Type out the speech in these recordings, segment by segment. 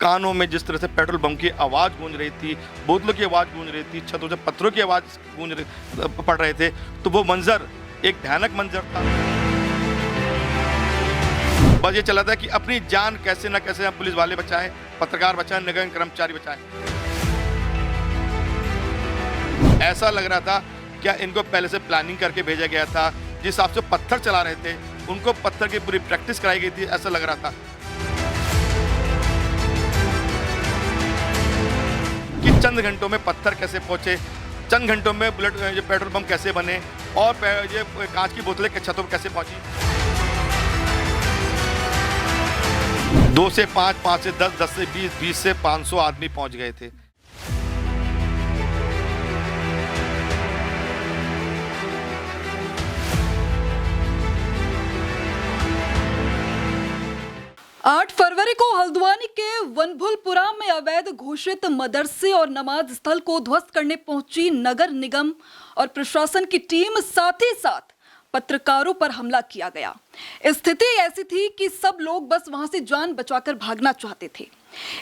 कानों में जिस तरह से पेट्रोल बम की आवाज़ गूंज रही थी, बोतलों की आवाज़ गूंज रही थी, छतों से पत्थरों की आवाज़ पड़ रहे थे, तो वो मंजर एक भयानक मंजर था। बस ये चला था कि अपनी जान कैसे ना कैसे हम पुलिस वाले बचाएं, पत्रकार बचाएं, नगर कर्मचारी बचाएं। ऐसा लग रहा था क्या इनको पहले से प्लानिंग करके भेजा गया था। जिस हिसाब से पत्थर चला रहे थे, उनको पत्थर की पूरी प्रैक्टिस कराई गई थी, ऐसा लग रहा था कि चंद घंटों में पत्थर कैसे पहुंचे, चंद घंटों में जो पेट्रोल पंप कैसे बने और ये कांच की बोतलें छतों पर कैसे पहुंची। 2 से 5, 5 से 10, 10 से 20, 20 से 500 आदमी पहुंच गए थे। आठ फरवरी को हल्द्वानी के वनभुलपुरा में अवैध घोषित मदरसे और नमाज स्थल को ध्वस्त करने पहुंची नगर निगम और प्रशासन की टीम, साथ ही साथ पत्रकारों पर हमला किया गया। स्थिति ऐसी थी कि सब लोग बस वहां से जान बचाकर भागना चाहते थे।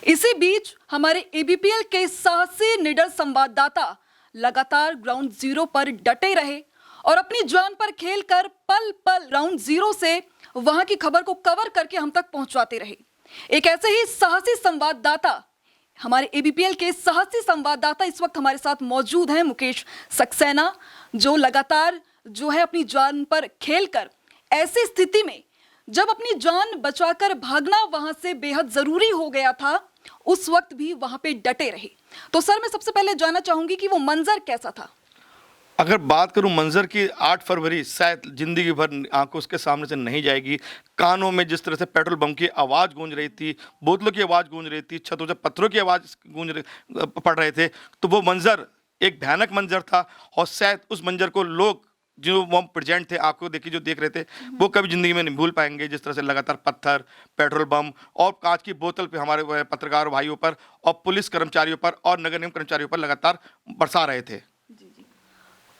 इसी बीच हमारे एबीपीएल के साहसी निडर संवाददाता लगातार ग्राउंड जीरो पर डटे रहे और अपनी जान पर खेलकर पल पल ग्राउंड जीरो से वहां की खबर को कवर करके हम तक पहुंचाते रहे। एक ऐसे ही साहसी संवाददाता, हमारे एबीपीएल के साहसी संवाददाता इस वक्त हमारे साथ मौजूद हैं, मुकेश सक्सेना, जो लगातार अपनी जान पर खेलकर ऐसी स्थिति में जब अपनी जान बचाकर भागना वहां से बेहद जरूरी हो गया था, उस वक्त भी वहां पे डटे रहे। तो सर, मैं सबसे पहले जानना चाहूंगी कि वो मंजर कैसा था। अगर बात करूं मंजर की, 8 फरवरी शायद जिंदगी भर आंखों उसके सामने से नहीं जाएगी। कानों में जिस तरह से पेट्रोल बम की आवाज़ गूंज रही थी, बोतलों की आवाज़ गूंज रही थी, छतों से पत्थरों की आवाज़ पड़ रहे थे, तो वो मंजर एक भयानक मंजर था। और शायद उस मंजर को लोग जो वो प्रेजेंट थे, आंखों देखी जो देख रहे थे, वो कभी जिंदगी में नहीं भूल पाएंगे। जिस तरह से लगातार पत्थर, पेट्रोल बम और कांच की बोतल पे हमारे पत्रकार भाइयों पर और पुलिस कर्मचारियों पर और नगर निगम कर्मचारियों पर लगातार बरसा रहे थे।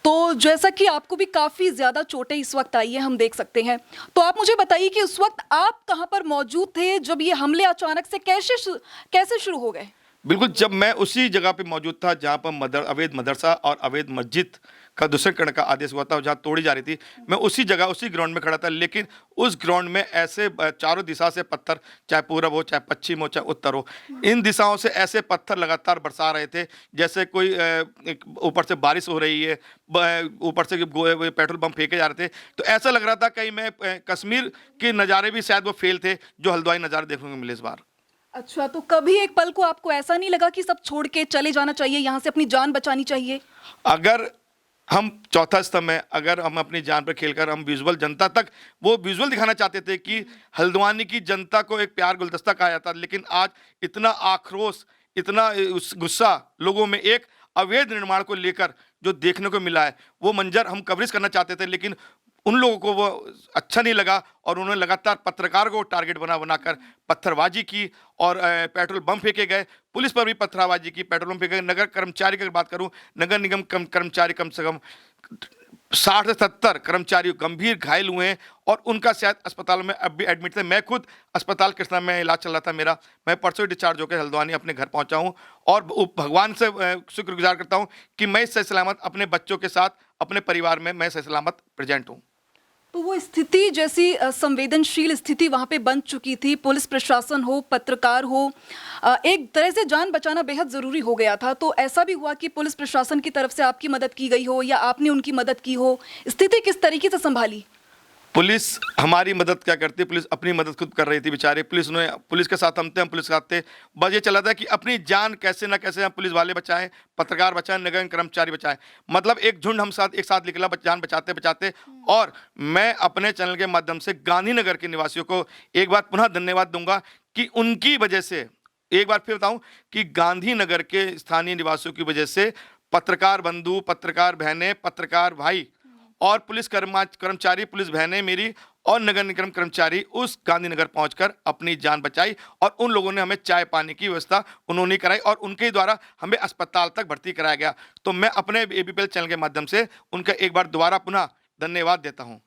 तो जैसा कि आपको भी काफी ज्यादा चोटें इस वक्त आई है, हम देख सकते हैं, तो आप मुझे बताइए कि उस वक्त आप कहां पर मौजूद थे जब ये हमले अचानक से कैसे शुरू हो गए। बिल्कुल, जब मैं उसी जगह पे मौजूद था जहाँ पर अवैध मदरसा और अवैध मस्जिद का दूसरीकरण का आदेश हुआ था, जहाँ तोड़ी जा रही थी, मैं उसी जगह उसी ग्राउंड में खड़ा था। लेकिन उस ग्राउंड में ऐसे चारों दिशा से पत्थर, चाहे पूरब हो, चाहे पश्चिम हो, चाहे उत्तर हो, इन दिशाओं से ऐसे पत्थर लगातार बरसा रहे थे जैसे कोई ऊपर से बारिश हो रही है, ऊपर से पेट्रोल पंप फेंके जा रहे थे। तो ऐसा लग रहा था कहीं मैं कश्मीर के नज़ारे भी शायद वो फेल थे जो हल्द्वानी नज़ारे देखने को मिले इस बार। अच्छा, तो कभी एक पल को आपको ऐसा नहीं लगा कि सब छोड़ के चले जाना चाहिए, यहाँ से अपनी जान बचानी चाहिए? अगर हम चौथा स्तंभ में, अगर हम अपनी जान पर खेलकर हम विजुअल जनता तक वो विजुअल दिखाना चाहते थे कि हल्द्वानी की जनता को एक प्यार गुलदस्ता कहा जाता, लेकिन आज इतना आक्रोश, इतना गुस्सा लोगों में एक अवैध निर्माण को लेकर जो देखने को मिला है, वो मंजर हम कवरेज करना चाहते थे, लेकिन उन लोगों को वो अच्छा नहीं लगा और उन्होंने लगातार पत्रकार को टारगेट बनाकर पत्थरबाजी की और पेट्रोल बम फेंके गए। पुलिस पर भी पत्थरबाजी की, पेट्रोल बम फेंके गए। नगर कर्मचारी की अगर बात करूं, नगर निगम कर्मचारी कम से कम 60 से 70 कर्मचारी गंभीर घायल हुए हैं और उनका शायद अस्पताल में अब भी एडमिट थे। मैं खुद अस्पताल कृष्णा में इलाज चल रहा था मेरा, मैं परसों डिस्चार्ज होकर हल्द्वानी अपने घर पहुंचा हूं और भगवान से शुक्रगुजार करता हूं कि मैं सही सलामत अपने बच्चों के साथ, अपने परिवार में मैं सही सलामत प्रेजेंट हूं। तो वो स्थिति जैसी संवेदनशील स्थिति वहां पे बन चुकी थी, पुलिस प्रशासन हो, पत्रकार हो, एक तरह से जान बचाना बेहद जरूरी हो गया था। तो ऐसा भी हुआ कि पुलिस प्रशासन की तरफ से आपकी मदद की गई हो या आपने उनकी मदद की हो, स्थिति किस तरीके से संभाली? पुलिस हमारी मदद क्या करती है, पुलिस अपनी मदद खुद कर रही थी बेचारे। पुलिस के साथ हम थे, हम पुलिस के साथ थे। बस ये चला था कि अपनी जान कैसे ना कैसे हम पुलिस वाले बचाएं, पत्रकार बचाएं, नगर कर्मचारी बचाएं। मतलब एक झुंड हम एक साथ निकला जान बचाते बचाते। और मैं अपने चैनल के माध्यम से गांधीनगर के निवासियों को एक बार पुनः धन्यवाद दूंगा कि उनकी वजह से, एक बार फिर बताऊं कि गांधीनगर के स्थानीय निवासियों की वजह से पत्रकार बंधु, पत्रकार बहनें, पत्रकार भाई और पुलिस कर्मचारी, पुलिस बहनें मेरी और नगर निगम कर्मचारी उस गांधीनगर पहुंचकर अपनी जान बचाई और उन लोगों ने हमें चाय पानी की व्यवस्था उन्होंने कराई और उनके द्वारा हमें अस्पताल तक भर्ती कराया गया। तो मैं अपने एबीपीएल चैनल के माध्यम से उनका एक बार दोबारा पुनः धन्यवाद देता हूं।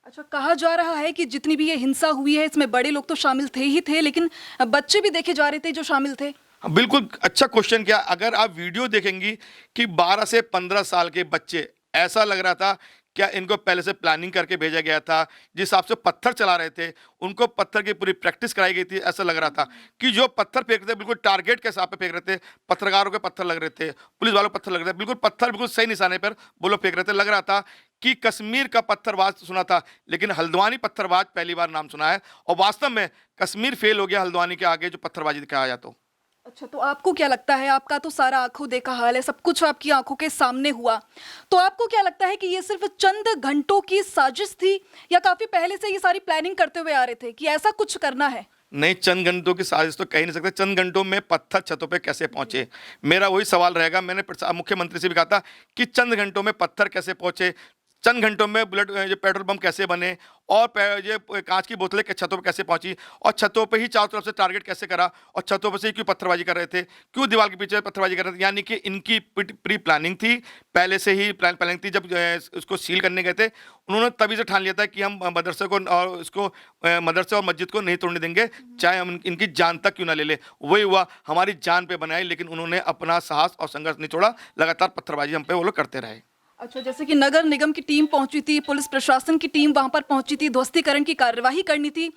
अच्छा, कहा जा रहा है कि जितनी भी ये हिंसा हुई है इसमें बड़े लोग तो शामिल थे ही थे, लेकिन बच्चे भी देखे जा रहे थे जो शामिल थे। हाँ, बिल्कुल अच्छा क्वेश्चन किया। अगर आप वीडियो देखेंगी कि 12 से 15 साल के बच्चे, ऐसा लग रहा था क्या इनको पहले से प्लानिंग करके भेजा गया था। जिस हिसाब से पत्थर चला रहे थे, उनको पत्थर की पूरी प्रैक्टिस कराई गई थी। ऐसा लग रहा था कि जो पत्थर फेंक रहे थे बिल्कुल टारगेट के हिसाब पे फेंक रहे थे। पत्रकारों के पत्थर लग रहे थे, पुलिस वालों को पत्थर लग रहे थे, बिल्कुल पत्थर बिल्कुल सही निशाने पर वो लोग फेंक रहे थे। लग रहा था कि कश्मीर का पत्थरबाज सुना था, लेकिन हल्द्वानी पत्थरबाज पहली बार नाम सुना है। और वास्तव में कश्मीर फेल हो गया हल्द्वानी के आगे जो पत्थरबाजी दिखाया जाए तो। अच्छा, तो आपको क्या लगता है, आपका तो सारा आंखों देखा हाल है, सब कुछ आपकी आंखों के सामने हुआ, तो आपको क्या लगता है कि ये सिर्फ चंद घंटों की साजिश थी या काफी पहले से ये सारी प्लानिंग करते हुए आ रहे थे कि ऐसा कुछ करना है? नहीं, चंद घंटों की साजिश तो कह ही नहीं सकते। चंद घंटों में पत्थर छतों पे कैसे पहुंचे, मेरा वही सवाल रहेगा। मैंने मुख्यमंत्री से भी कहा था कि चंद घंटों में पत्थर कैसे पहुंचे, चंद घंटों में बुलेट ये पेट्रोल पंप कैसे बने, और ये कांच की बोतलें के छतों पर कैसे पहुंची, और छतों पे ही चारों तरफ से टारगेट कैसे करा, और छतों पर से ही क्यों पत्थरबाजी कर रहे थे, क्यों दीवार के पीछे पत्थरबाजी कर रहे थे। यानी कि इनकी प्री प्लानिंग थी, पहले से ही प्लानिंग थी। जब उसको सील करने गए थे, उन्होंने तभी से ठान लिया था कि हम मदरसे को और इसको मदरसे और मस्जिद को नहीं तोड़ने देंगे, चाहे हम इनकी जान तक क्यों ना ले ले। वही हुआ, हमारी जान पे बनाई, लेकिन उन्होंने अपना साहस और संघर्ष नहीं छोड़ा। लगातार पत्थरबाजी हम पे वो लोग करते रहे। अच्छा, जैसे कि नगर निगम की टीम पहुंची थी, पुलिस प्रशासन की टीम वहां पर पहुंची थी, ध्वस्तीकरण की कार्यवाही करनी थी,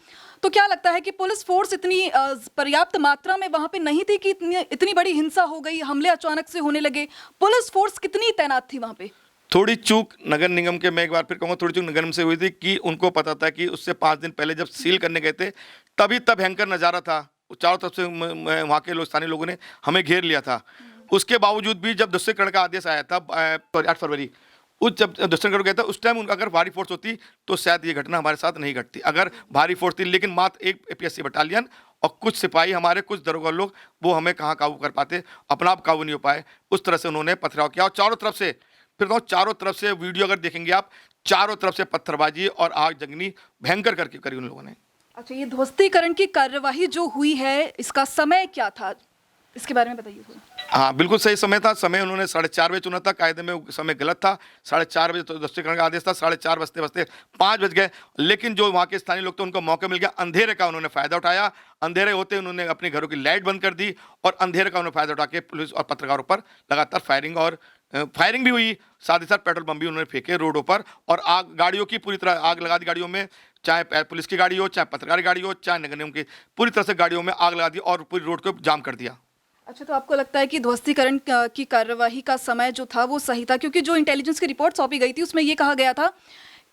तो क्या लगता है कि पुलिस फोर्स इतनी पर्याप्त मात्रा में वहां पे नहीं थी कि इतनी बड़ी हिंसा हो गई, हमले अचानक से होने लगे? पुलिस फोर्स कितनी तैनात थी वहां पे? थोड़ी चूक नगर निगम के, मैं एक बार फिर कहूँगा, थोड़ी चूक नगर निगम से हुई थी कि उनको पता था कि उससे 5 दिन पहले जब सील करने गए थे, तभी तब भयंकर नज़ारा था। चारों तरफ से वहाँ के लोग, स्थानीय लोगों ने हमें घेर लिया था। उसके बावजूद भी जब ध्वस्तीकरण का आदेश आया था 8 फरवरी, उस जब ध्वस्तीकरण गया था उस टाइम अगर भारी फोर्स होती तो शायद ये घटना हमारे साथ नहीं घटती। अगर भारी फोर्स थी, लेकिन मात्र एक APSC बटालियन और कुछ सिपाही हमारे, कुछ दरोगा लोग, वो हमें कहाँ काबू कर पाते, अपना आप काबू नहीं हो पाए। उस तरह से उन्होंने पथराव किया और चारों तरफ से, फिर तो चारों तरफ से वीडियो अगर देखेंगे आप, चारों तरफ से पत्थरबाजी और आग जगनी भयंकर करके करी उन लोगों ने। अच्छा, ये ध्वस्तीकरण की कार्यवाही जो हुई है, इसका समय क्या था, इसके बारे में बताइए थोड़ा। हाँ, बिल्कुल सही समय था। समय उन्होंने 4:30 बजे चुना था, कायदे में वो समय गलत था। 4:30 बजे तो ध्वस्तीकरण का आदेश था, 4:30 बजते बजते 5 बज गए। लेकिन जो वहाँ के स्थानीय लोग थे, उनको मौका मिल गया। अंधेरे का उन्होंने फ़ायदा उठाया। अंधेरे होते उन्होंने अपने घरों की लाइट बंद कर दी और अंधेरे का उन्होंने फ़ायदा उठा के पुलिस और पत्रकारों पर लगातार फायरिंग भी हुई। साथ ही साथ पेट्रोल बम भी उन्होंने फेंके रोडों पर, और आग, गाड़ियों की पूरी तरह आग लगा दी। गाड़ियों में, चाहे पुलिस की गाड़ी हो, चाहे पत्रकार गाड़ी हो, चाहे नगर निगम की, पूरी तरह से गाड़ियों में आग लगा दी और पूरी रोड को जाम कर दिया। अच्छा, तो आपको लगता है कि ध्वस्तीकरण की कार्यवाही का समय जो था वो सही था? क्योंकि जो इंटेलिजेंस की रिपोर्ट सौंपी गई थी उसमें ये कहा गया था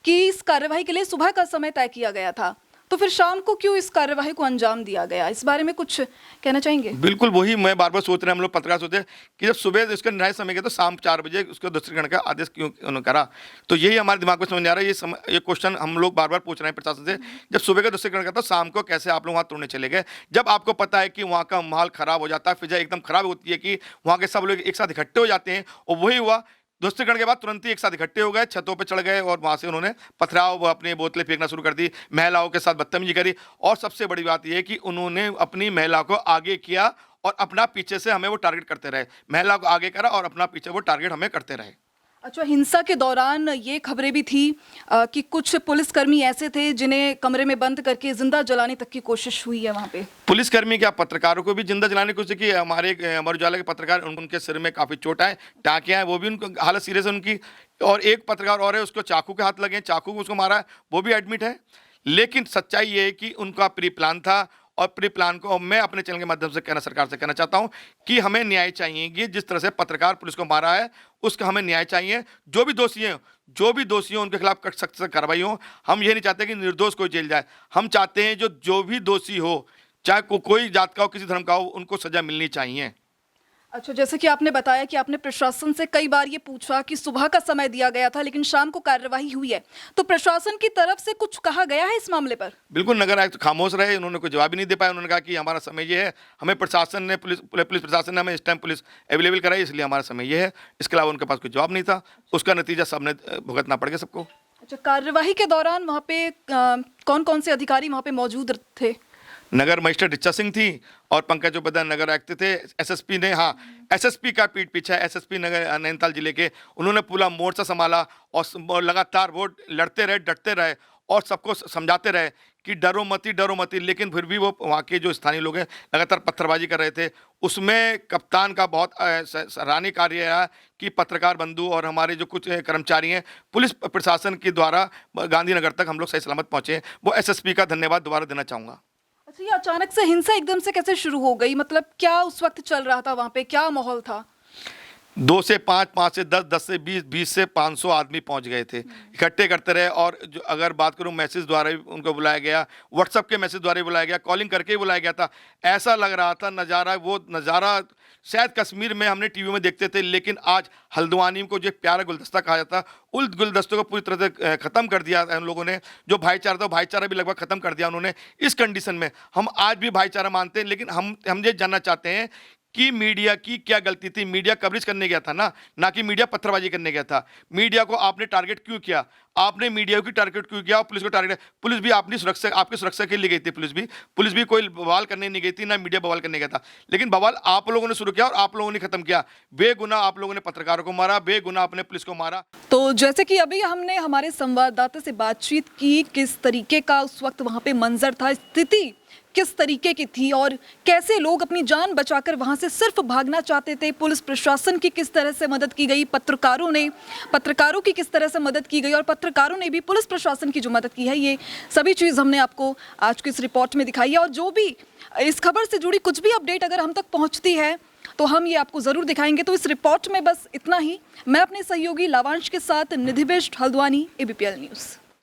कि इस कार्यवाही के लिए सुबह का समय तय किया गया था, तो फिर शाम को क्यों इस कार्यवाही को अंजाम दिया गया? इस बारे में कुछ कहना चाहेंगे? बिल्कुल, वही मैं बार बार सोच रहे हैं, हम लोग पत्रकार सोचते हैं कि जब सुबह इसका निर्णायक समय गया तो शाम 4 बजे उसको ध्वस्तीकरण का आदेश क्यों उन्होंने करा। तो यही हमारे दिमाग में समझ नहीं आ रहा है। ये क्वेश्चन हम लोग बार बार पूछ रहे हैं प्रशासन से। जब सुबह का ध्वस्तीकरण का तो शाम को कैसे आप लोग वहाँ तोड़ने चले गए, जब आपको पता है कि वहाँ का माहौल खराब हो जाता है, फिजा एकदम खराब होती है कि वहाँ के सब लोग एक साथ इकट्ठे हो जाते हैं। और वही हुआ, ध्वस्तीकरण के बाद तुरंत ही एक साथ इकट्ठे हो गए, छतों पे चढ़ गए और वहां से उन्होंने पथराव, अपनी बोतलें फेंकना शुरू कर दी, महिलाओं के साथ बदतमीजी करी। और सबसे बड़ी बात यह है कि उन्होंने अपनी महिला को आगे किया और अपना पीछे से हमें वो टारगेट करते रहे। महिला को आगे करा और अपना पीछे वो टारगेट हमें करते रहे। अच्छा, हिंसा के दौरान ये खबरें भी थी कि कुछ पुलिसकर्मी ऐसे थे जिन्हें कमरे में बंद करके जिंदा जलाने तक की कोशिश हुई है वहाँ पे। पुलिसकर्मी क्या, पत्रकारों को भी जिंदा जलाने की कोशिश की। हमारे अमर उजाला के पत्रकार, उनके सिर में काफ़ी चोट आए, टाँके आए, वो भी उनको हालत सीरियस है उनकी। और एक पत्रकार और है, उसको चाकू के हाथ लगे, चाकू को उसको मारा है, वो भी एडमिट है। लेकिन सच्चाई ये है कि उनका प्री प्लान था, और प्री प्लान को मैं अपने चैनल के माध्यम से सरकार से कहना चाहता हूं कि हमें न्याय चाहिए कि जिस तरह से पत्रकार पुलिस को मारा है उसका हमें न्याय चाहिए। जो भी दोषी हैं उनके खिलाफ सख्त से कार्रवाई हो। हम ये नहीं चाहते कि निर्दोष कोई जेल जाए। हम चाहते हैं जो भी दोषी हो, चाहे कोई जात का हो, किसी धर्म का हो, उनको सजा मिलनी चाहिए। अच्छा, जैसे कि आपने बताया कि आपने प्रशासन से कई बार ये पूछा कि सुबह का समय दिया गया था लेकिन शाम को कार्यवाही हुई है, तो प्रशासन की तरफ से कुछ कहा गया है इस मामले पर? बिल्कुल, नगर आयुक्त खामोश रहे, उन्होंने कोई जवाब ही नहीं दे पाया। उन्होंने कहा कि हमारा समय ये है, हमें प्रशासन ने, पुलिस प्रशासन ने हमें इस टाइम पुलिस अवेलेबल कराई, इसलिए हमारा समय ये है। इसके अलावा उनके पास कोई जवाब नहीं था। उसका नतीजा सबने भुगतना पड़ गया सबको। अच्छा, कार्यवाही के दौरान वहाँ पे कौन कौन से अधिकारी वहाँ पे मौजूद थे? नगर मजिस्ट्रेट ऋचा सिंह थी और पंकज उपाध्याय नगर आयुक्त थे। एसएसपी ने, हाँ, एसएसपी का पीठ पीछा है, एसएसपी नगर नैनीताल जिले के, उन्होंने पूरा मोर्चा संभाला और लगातार वो लड़ते रहे, डटते रहे और सबको समझाते रहे कि डरो मती, लेकिन फिर भी वो वहाँ के जो स्थानीय लोग हैं लगातार पत्थरबाजी कर रहे थे। उसमें कप्तान का बहुत सराहनीय कार्य रहा कि पत्रकार बंधु और हमारे जो कुछ कर्मचारी हैं पुलिस प्रशासन के द्वारा गांधीनगर तक हम लोग सही सलामत पहुँचे हैं। वो एसएसपी का धन्यवाद दोबारा देना चाहूँगा। अच्छा, ये अचानक से हिंसा एकदम से कैसे शुरू हो गई? मतलब क्या उस वक्त चल रहा था वहाँ पे, क्या माहौल था? 2 से 5, 5 से 10, 10 से 20, 20 से 500 आदमी पहुंच गए थे, इकट्ठे करते रहे। और जो अगर बात करूं मैसेज द्वारा भी उनको बुलाया गया, व्हाट्सएप के मैसेज द्वारा भी बुलाया गया, कॉलिंग करके ही बुलाया गया था। ऐसा लग रहा था नज़ारा, वो नज़ारा शायद कश्मीर में हमने टीवी में देखते थे, लेकिन आज हल्द्वानी को जो एक प्यारा गुलदस्ता कहा जाता, उन गुलदस्तों को पूरी तरह से ख़त्म कर दिया उन लोगों ने। जो भाईचारा था भाईचारा भी लगभग ख़त्म कर दिया उन्होंने। इस कंडीशन में हम आज भी भाईचारा मानते हैं, लेकिन हम ये जानना चाहते हैं कि मीडिया की क्या गलती थी। मीडिया कवरेज करने गया था ना कि मीडिया पत्थरबाजी करने गया था। मीडिया को आपने टारगेट क्यों किया? आपने मीडिया की टारगेट क्यों किया और पुलिस को टारगेट? पुलिस भी अपनी सुरक्षा, आपकी सुरक्षा के लिए गई थी। पुलिस भी कोई बवाल करने नहीं गई थी, ना मीडिया बवाल करने गया था। लेकिन बवाल आप लोगों ने शुरू किया और आप लोगों ने खत्म किया। बेगुनाह आप लोगों ने पत्रकारों को मारा, बेगुनाह आपने पुलिस को मारा। तो जैसे कि अभी हमने हमारे संवाददाता से बातचीत की, किस तरीके का उस वक्त वहाँ पे मंजर था, स्थिति किस तरीके की थी और कैसे लोग अपनी जान बचाकर वहां से सिर्फ भागना चाहते थे। पुलिस प्रशासन की किस तरह से मदद की गई, पत्रकारों की किस तरह से मदद की गई और पत्रकारों ने भी पुलिस प्रशासन की जो मदद की है, ये सभी चीज़ हमने आपको आज की इस रिपोर्ट में दिखाई है। और जो भी इस खबर से जुड़ी कुछ भी अपडेट अगर हम तक पहुँचती है तो हम ये आपको ज़रूर दिखाएंगे। तो इस रिपोर्ट में बस इतना ही। मैं अपने सहयोगी लावांश के साथ निधि बिष्ट, हल्द्वानी, ABPL न्यूज़।